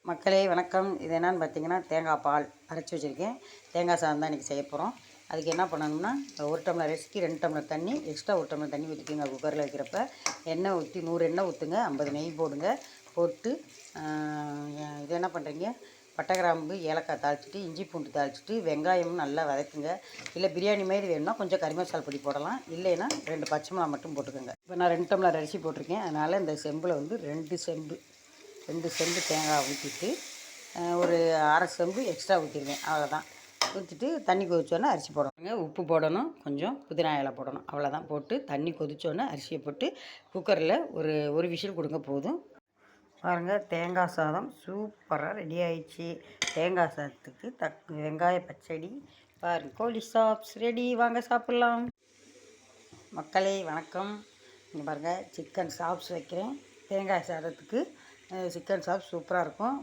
மக்களே வணக்கம். இது என்னென்னு பார்த்தீங்கன்னா, தேங்காய் பால் அரைச்சி வச்சுருக்கேன். தேங்காய் சாதம் தான் இன்றைக்கி செய்ய போகிறோம். அதுக்கு என்ன பண்ணணும்னா, 1 டம்ளர் அரிசிக்கு 2 டம்ளர் தண்ணி, எக்ஸ்ட்ரா 1 டம்ளர் தண்ணி ஊற்றிக்கோங்க. குக்கரில் வைக்கிறப்ப எண்ணெய் ஊற்றி 100 எண்ணெய் ஊற்றுங்க, 50 நெய் போடுங்க. போட்டு இது என்ன பண்ணுறீங்க, பட்டை கிராம்பு ஏலக்காய் தாளிச்சிட்டு, இஞ்சி பூண்டு தாளிச்சிட்டு, வெங்காயமும் நல்லா வதக்குங்க. இல்லை பிரியாணி மாதிரி வேணும்னா கொஞ்சம் கறி மசாலா பொடி போடலாம், இல்லைன்னா 2 பச்சை மிளகா மட்டும் போட்டுக்கோங்க. இப்போ நான் 2 டம்ளர் அரிசி போட்டிருக்கேன். அதனால் இந்த செம்பில் வந்து 2 செம்பு தேங்காய் ஊற்றிட்டு ஒரு அரை செம்பு எக்ஸ்ட்ரா ஊற்றிடுவேன். அவ்வளோதான். ஊற்றிட்டு தண்ணி கொதிச்சோன்னே அரிசி போடணுங்க. உப்பு போடணும், கொஞ்சம் புதினா இலை போடணும். அவ்வளோதான். போட்டு தண்ணி கொதிச்சோன்னே அரிசியை போட்டு குக்கரில் ஒரு விசில் கொடுங்க போதும். பாருங்கள், தேங்காய் சாதம் சூப்பராக ரெடி ஆயிடுச்சு. தேங்காய் சாதத்துக்கு வெங்காய பச்சடி பாருங்கள். கோழி சாப்ஸ் ரெடி, வாங்க சாப்பிட்லாம். மக்களே வணக்கம். இங்கே பாருங்கள், சிக்கன் சாப்ஸ் வைக்கிறேன். தேங்காய் சாதத்துக்கு சிக்கன் சாப்ஸ் சூப்பராக இருக்கும்.